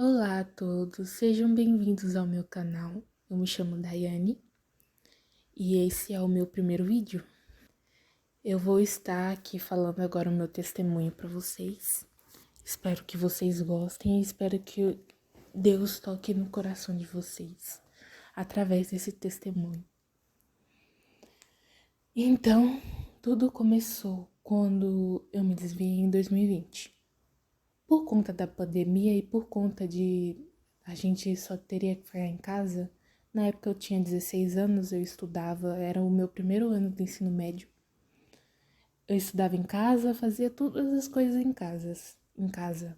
Olá a todos, sejam bem-vindos ao meu canal. Eu me chamo Daiane e esse é o meu primeiro vídeo. Eu vou estar aqui falando agora o meu testemunho para vocês. Espero que vocês gostem e espero que Deus toque no coração de vocês através desse testemunho. Então, tudo começou quando eu me desviei em 2020. Por conta da pandemia e por conta de a gente só teria que ficar em casa, na época eu tinha 16 anos, eu estudava, era o meu primeiro ano do ensino médio. Eu estudava em casa, fazia todas as coisas em casa.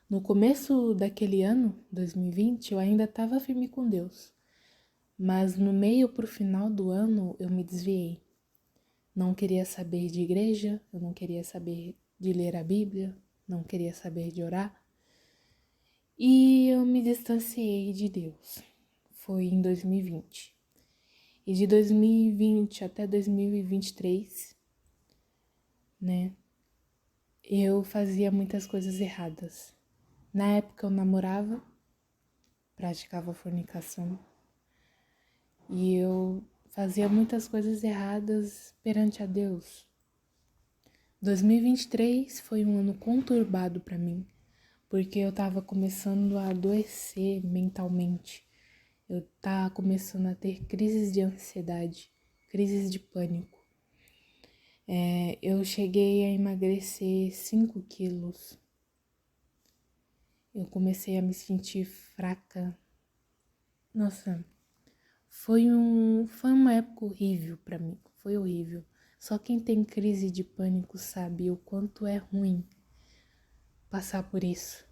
No começo daquele ano, 2020, eu ainda estava firme com Deus. Mas no meio pro final do ano eu me desviei. Não queria saber de igreja, eu não queria saber de ler a Bíblia, não queria saber de orar. E eu me distanciei de Deus. Foi em 2020. E de 2020 até 2023, né, eu fazia muitas coisas erradas. Na época eu namorava, praticava fornicação. E eu fazia muitas coisas erradas perante a Deus. 2023 foi um ano conturbado para mim, porque eu tava começando a adoecer mentalmente. Eu tava começando a ter crises de ansiedade, crises de pânico. Eu cheguei a emagrecer 5 quilos. Eu comecei a me sentir fraca. Nossa, foi uma época horrível pra mim, foi horrível. Só quem tem crise de pânico sabe o quanto é ruim passar por isso.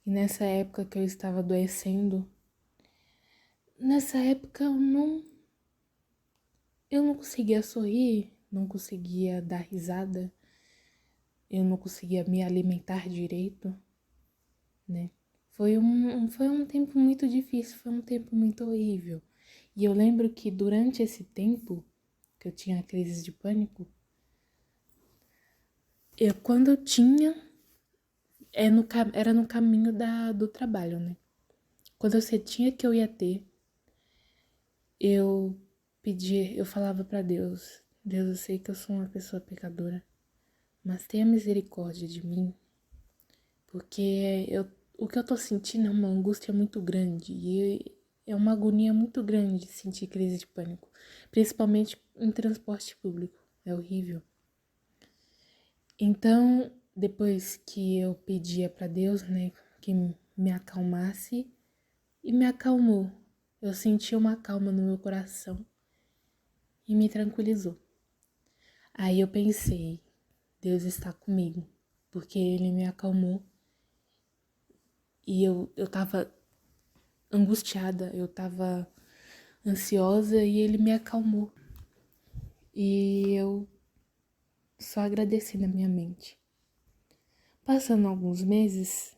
E nessa época que eu estava adoecendo, nessa época eu não conseguia sorrir, não conseguia dar risada, eu não conseguia me alimentar direito, né? Foi um tempo muito difícil, foi um tempo muito horrível. E eu lembro que durante esse tempo que eu tinha crises de pânico, quando eu tinha, era no caminho do trabalho, né? Quando eu sentia que eu ia ter, eu eu falava pra Deus, Deus, eu sei que eu sou uma pessoa pecadora, mas tenha misericórdia de mim, porque o que eu tô sentindo é uma angústia muito grande e é uma agonia muito grande sentir crise de pânico, principalmente em transporte público, é horrível. Então, depois que eu pedia pra Deus, né, que me acalmasse, e me acalmou, eu senti uma calma no meu coração e me tranquilizou. Aí eu pensei, Deus está comigo, porque Ele me acalmou e eu tava angustiada, eu tava ansiosa e Ele me acalmou. E eu só agradeci na minha mente. Passando alguns meses,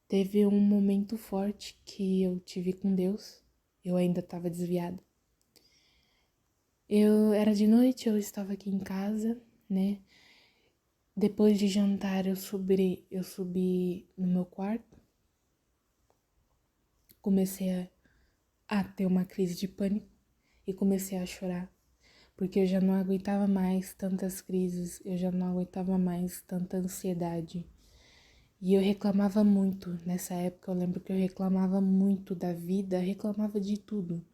teve um momento forte que eu tive com Deus, eu ainda estava desviada. Era de noite, eu estava aqui em casa, né? Depois de jantar, eu subi no meu quarto, comecei a ter uma crise de pânico e comecei a chorar, porque eu já não aguentava mais tantas crises, eu já não aguentava mais tanta ansiedade. E eu reclamava muito, nessa época eu lembro que eu reclamava muito da vida, reclamava de tudo.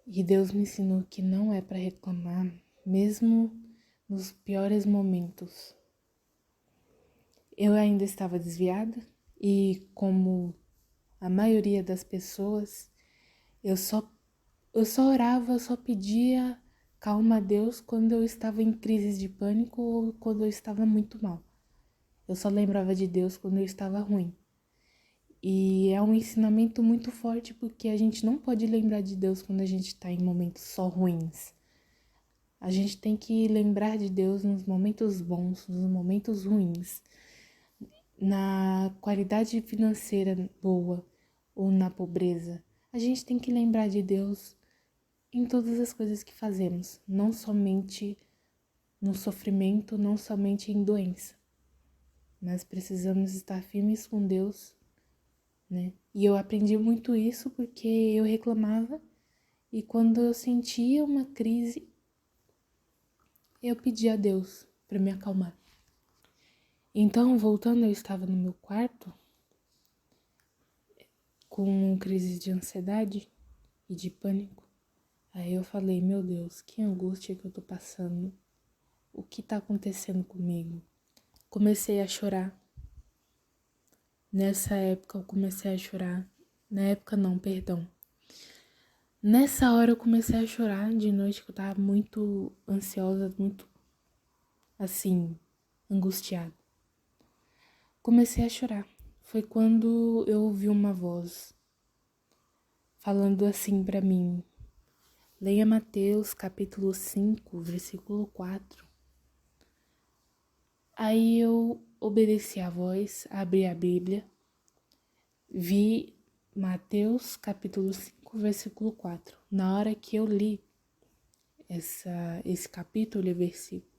E Deus me ensinou que não é para reclamar, mesmo nos piores momentos. Eu ainda estava desviada e, como a maioria das pessoas, eu só orava, eu só pedia calma a Deus quando eu estava em crises de pânico ou quando eu estava muito mal. Eu só lembrava de Deus quando eu estava ruim. E é um ensinamento muito forte porque a gente não pode lembrar de Deus quando a gente está em momentos só ruins. A gente tem que lembrar de Deus nos momentos bons, nos momentos ruins, na qualidade financeira boa ou na pobreza. A gente tem que lembrar de Deus em todas as coisas que fazemos, não somente no sofrimento, não somente em doença. mas precisamos estar firmes com Deus, né? E eu aprendi muito isso porque eu reclamava e quando eu sentia uma crise, eu pedia a Deus para me acalmar. Então, voltando, eu estava no meu quarto com crise de ansiedade e de pânico. Aí eu falei, meu Deus, que angústia que eu tô passando. O que tá acontecendo comigo? Comecei a chorar. Nessa época eu comecei a chorar. Na época não, perdão. Nessa hora eu comecei a chorar de noite, que eu tava muito ansiosa, muito, assim, angustiada. Comecei a chorar. Foi quando eu ouvi uma voz falando assim pra mim: leia Mateus capítulo 5, versículo 4. Aí eu obedeci a voz, abri a Bíblia, vi Mateus capítulo 5, versículo 4. Na hora que eu li esse capítulo e versículo,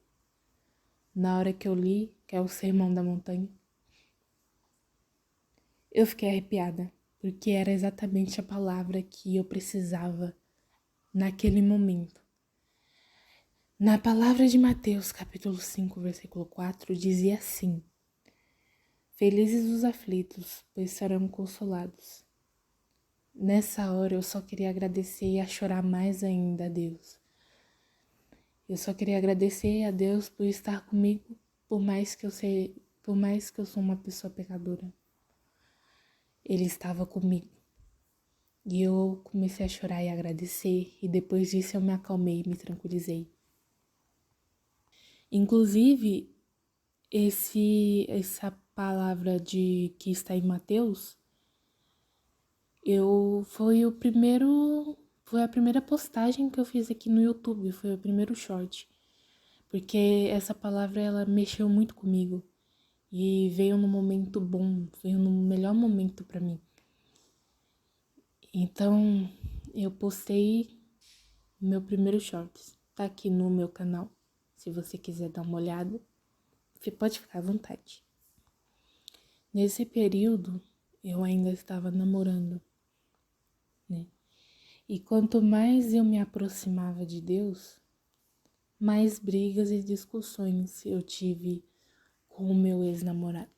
na hora que eu li, que é o Sermão da Montanha, eu fiquei arrepiada, porque era exatamente a palavra que eu precisava naquele momento. Na palavra de Mateus, capítulo 5, versículo 4, dizia assim: felizes os aflitos, pois serão consolados. Nessa hora eu só queria agradecer e a chorar mais ainda a Deus. Eu só queria agradecer a Deus por estar comigo, por mais que eu sou uma pessoa pecadora. Ele estava comigo. E eu comecei a chorar e agradecer, e depois disso eu me acalmei e me tranquilizei. Inclusive, essa palavra que está em Mateus, foi a primeira postagem que eu fiz aqui no YouTube, foi o primeiro short, porque essa palavra ela mexeu muito comigo e veio num momento bom, veio no melhor momento para mim. Então, eu postei meu primeiro shorts, tá aqui no meu canal, se você quiser dar uma olhada, você pode ficar à vontade. Nesse período, eu ainda estava namorando, né? E quanto mais eu me aproximava de Deus, mais brigas e discussões eu tive com o meu ex-namorado.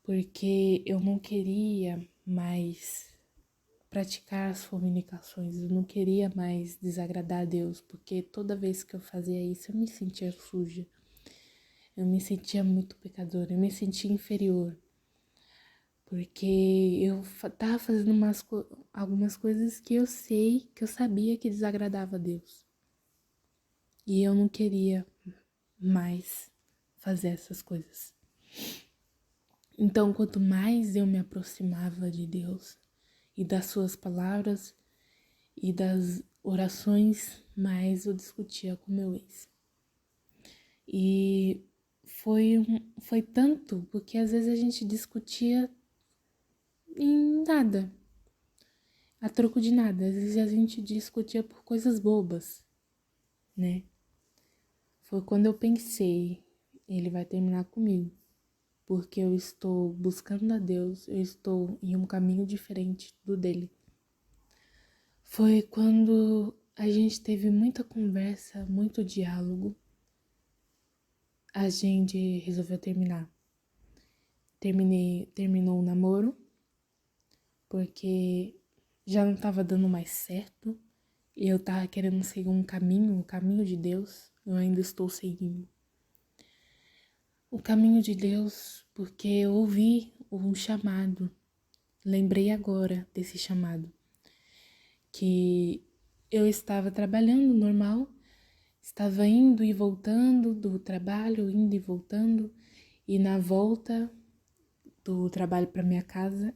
Porque eu não queria mais praticar as fornicações, eu não queria mais desagradar a Deus, porque toda vez que eu fazia isso eu me sentia suja, eu me sentia muito pecadora, eu me sentia inferior, porque eu tava fazendo algumas coisas que eu sabia que desagradava a Deus, e eu não queria mais fazer essas coisas. Então, quanto mais eu me aproximava de Deus e das suas palavras e das orações, mais eu discutia com meu ex. E foi tanto, porque às vezes a gente discutia em nada, a troco de nada. Às vezes a gente discutia por coisas bobas, né? Foi quando eu pensei, ele vai terminar comigo, porque eu estou buscando a Deus, eu estou em um caminho diferente do dele. Foi quando a gente teve muita conversa, muito diálogo, a gente resolveu terminar. Terminou o namoro, porque já não estava dando mais certo, e eu tava querendo seguir o caminho de Deus, eu ainda estou seguindo. O caminho de Deus, porque eu ouvi um chamado, lembrei agora desse chamado, que eu estava trabalhando normal, estava indo e voltando do trabalho, indo e voltando, e na volta do trabalho para minha casa,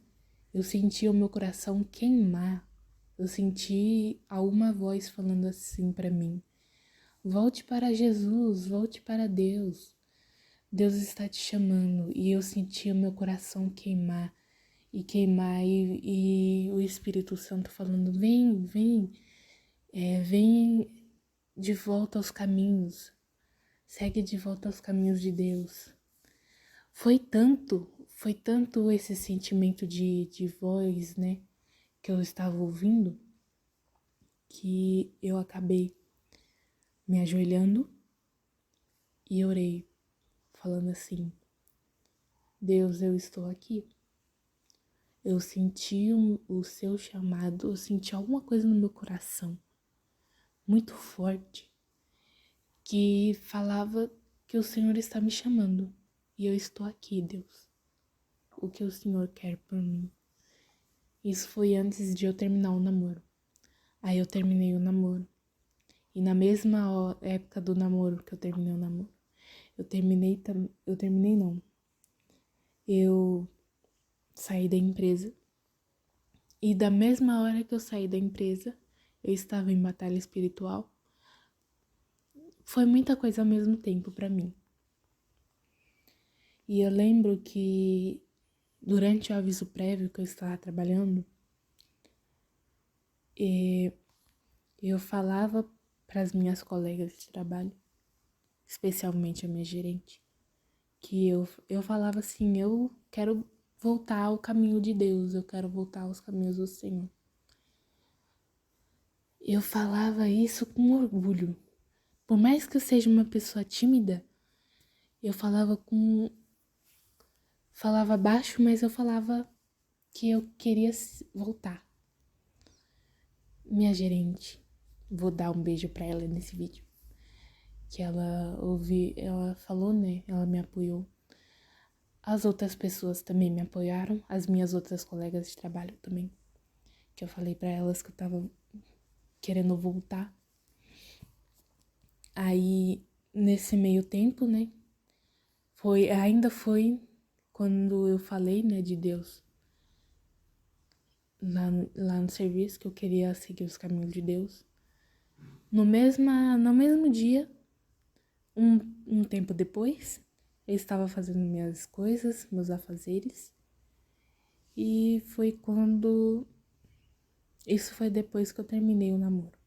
eu senti o meu coração queimar. Eu senti alguma voz falando assim para mim: volte para Jesus, volte para Deus. Deus está te chamando. E eu senti o meu coração queimar e queimar, e o Espírito Santo falando: vem, vem, vem de volta aos caminhos, segue de volta aos caminhos de Deus. foi tanto esse sentimento de voz, né, que eu estava ouvindo, que eu acabei me ajoelhando e orei, falando assim: Deus, eu estou aqui. Eu senti o seu chamado, eu senti alguma coisa no meu coração, muito forte, que falava que o Senhor está me chamando. E eu estou aqui, Deus. O que o Senhor quer por mim? Isso foi antes de eu terminar o namoro. Aí eu terminei o namoro. E na mesma época do namoro que eu terminei o namoro, eu terminei não. Eu saí da empresa. E da mesma hora que eu saí da empresa, eu estava em batalha espiritual. Foi muita coisa ao mesmo tempo pra mim. E eu lembro que durante o aviso prévio que eu estava trabalhando, eu falava para as minhas colegas de trabalho, especialmente a minha gerente, que eu falava assim: eu quero voltar ao caminho de Deus, eu quero voltar aos caminhos do Senhor. Eu falava isso com orgulho. Por mais que eu seja uma pessoa tímida, eu falava baixo, mas eu falava que eu queria voltar. Minha gerente, vou dar um beijo pra ela nesse vídeo, que ela falou, né? Ela me apoiou. As outras pessoas também me apoiaram, as minhas outras colegas de trabalho também, que eu falei pra elas que eu tava querendo voltar. Aí, nesse meio tempo, né, ainda foi quando eu falei, né, de Deus, lá no serviço, que eu queria seguir os caminhos de Deus. No mesmo dia, um tempo depois, eu estava fazendo minhas coisas, meus afazeres, e foi quando... Isso foi depois que eu terminei o namoro.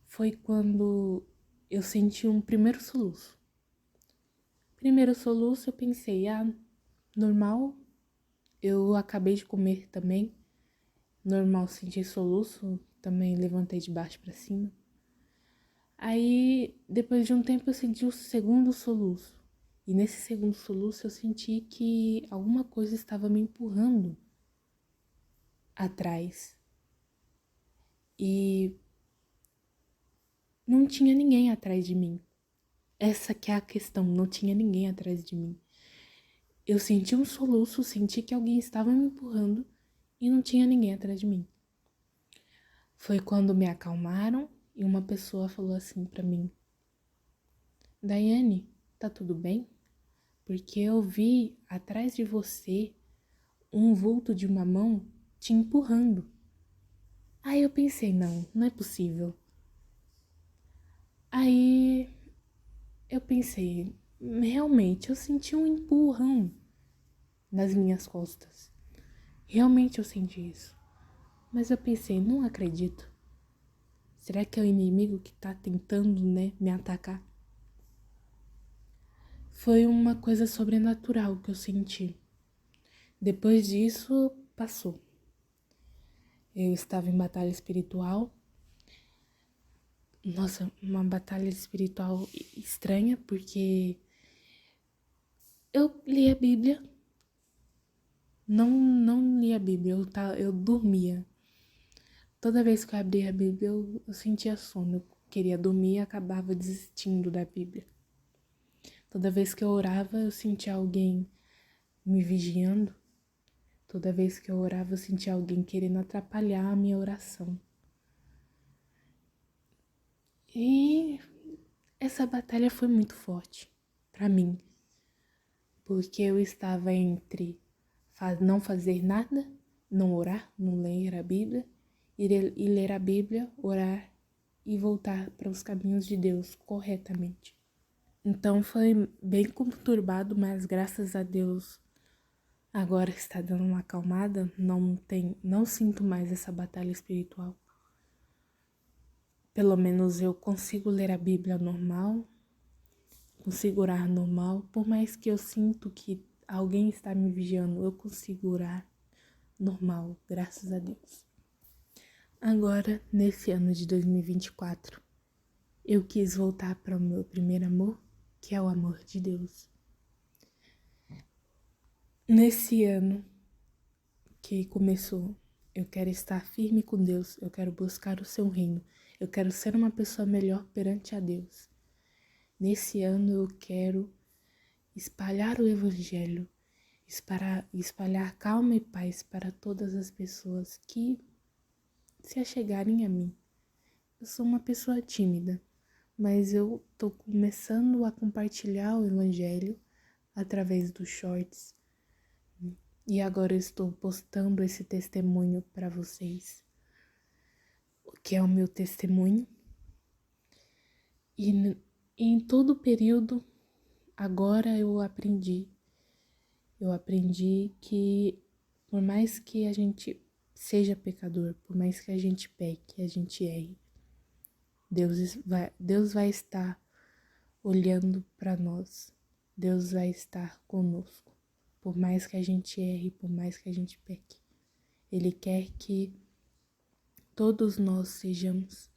Foi quando eu senti um primeiro soluço. Primeiro soluço, eu pensei, normal, eu acabei de comer também, normal sentir soluço, também levantei de baixo pra cima. Aí, depois de um tempo, eu senti o segundo soluço. E nesse segundo soluço, eu senti que alguma coisa estava me empurrando atrás. E não tinha ninguém atrás de mim. Essa que é a questão, não tinha ninguém atrás de mim. Eu senti um soluço, senti que alguém estava me empurrando e não tinha ninguém atrás de mim. Foi quando me acalmaram e uma pessoa falou assim pra mim: Daiane, tá tudo bem? Porque eu vi atrás de você um vulto de uma mão te empurrando. Aí eu pensei, não é possível. Aí eu pensei, realmente eu senti um empurrão nas minhas costas. Realmente eu senti isso. Mas eu pensei, não acredito. Será que é o inimigo que tá tentando, né, me atacar? Foi uma coisa sobrenatural que eu senti. Depois disso, passou. Eu estava em batalha espiritual. Nossa, uma batalha espiritual estranha, porque eu li a Bíblia. Não li a Bíblia, eu dormia. Toda vez que eu abria a Bíblia, eu sentia sono. Eu queria dormir e acabava desistindo da Bíblia. Toda vez que eu orava, eu sentia alguém me vigiando. Toda vez que eu orava, eu sentia alguém querendo atrapalhar a minha oração. E essa batalha foi muito forte pra mim, porque eu estava entre não fazer nada, não orar, não ler a Bíblia, e ler a Bíblia, orar e voltar para os caminhos de Deus corretamente. Então foi bem conturbado, mas graças a Deus agora está dando uma acalmada, não sinto mais essa batalha espiritual. Pelo menos eu consigo ler a Bíblia normal, consigo orar normal, por mais que eu sinto que alguém está me vigiando, eu consigo orar normal, graças a Deus. Agora, nesse ano de 2024, eu quis voltar para o meu primeiro amor, que é o amor de Deus. Nesse ano que começou, eu quero estar firme com Deus, eu quero buscar o seu reino, eu quero ser uma pessoa melhor perante a Deus. Nesse ano eu quero espalhar o evangelho, espalhar calma e paz para todas as pessoas que se achegarem a mim. Eu sou uma pessoa tímida, mas eu tô começando a compartilhar o evangelho através dos shorts. E agora eu estou postando esse testemunho para vocês, que é o meu testemunho. E em todo o período, agora eu aprendi que por mais que a gente seja pecador, por mais que a gente peque, a gente erre, Deus vai estar olhando para nós. Deus vai estar conosco. Por mais que a gente erre, por mais que a gente peque. Ele quer que todos nós sejamos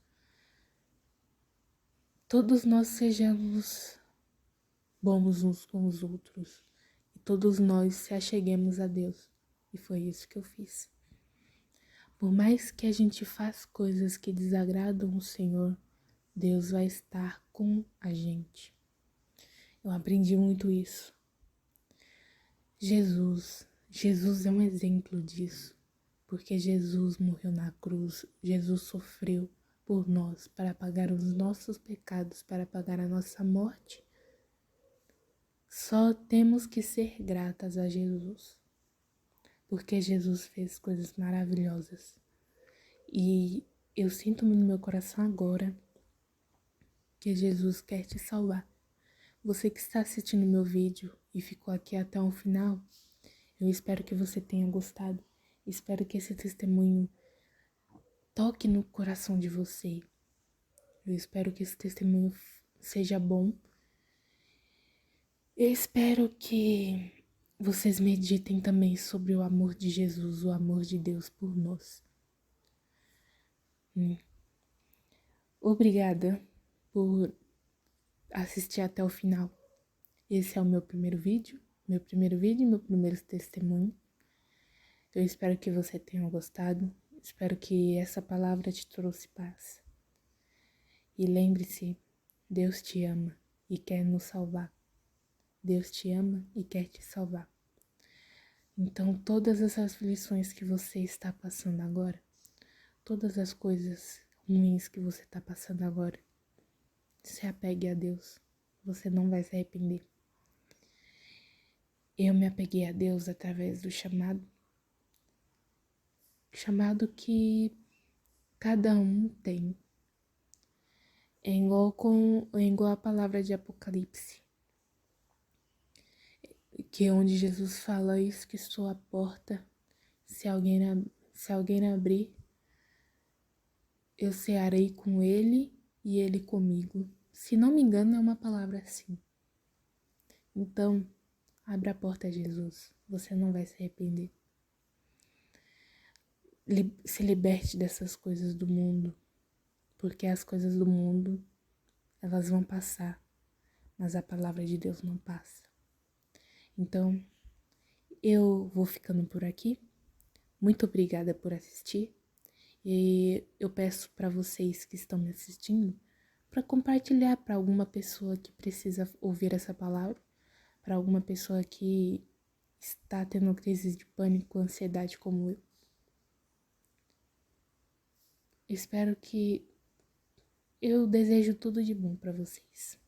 bons uns com os outros. E todos nós se acheguemos a Deus. E foi isso que eu fiz. Por mais que a gente faça coisas que desagradam o Senhor, Deus vai estar com a gente. Eu aprendi muito isso. Jesus é um exemplo disso, porque Jesus morreu na cruz, Jesus sofreu por nós para pagar os nossos pecados, para pagar a nossa morte. Só temos que ser gratas a Jesus, porque Jesus fez coisas maravilhosas. E eu sinto no meu coração agora que Jesus quer te salvar. Você que está assistindo meu vídeo e ficou aqui até o final, eu espero que você tenha gostado. Espero que esse testemunho toque no coração de você. Eu espero que esse testemunho seja bom. Eu espero que vocês meditem também sobre o amor de Jesus, o amor de Deus por nós. Obrigada por assistir até o final. Esse é o meu primeiro vídeo e meu primeiro testemunho. Eu espero que você tenha gostado. Espero que essa palavra te trouxe paz. E lembre-se, Deus te ama e quer nos salvar. Deus te ama e quer te salvar. Então, todas essas aflições que você está passando agora, todas as coisas ruins que você está passando agora, se apegue a Deus. Você não vai se arrepender. Eu me apeguei a Deus através do chamado que cada um tem. É igual a palavra de Apocalipse, que é onde Jesus fala: isso que estou à porta, se alguém abrir, eu cearei com ele e ele comigo. Se não me engano, é uma palavra assim. Então, abra a porta a Jesus, você não vai se arrepender. Se liberte dessas coisas do mundo, porque as coisas do mundo, elas vão passar, mas a palavra de Deus não passa. Então, eu vou ficando por aqui. Muito obrigada por assistir. E eu peço para vocês que estão me assistindo para compartilhar para alguma pessoa que precisa ouvir essa palavra, para alguma pessoa que está tendo crises de pânico, ansiedade como eu. Eu desejo tudo de bom para vocês.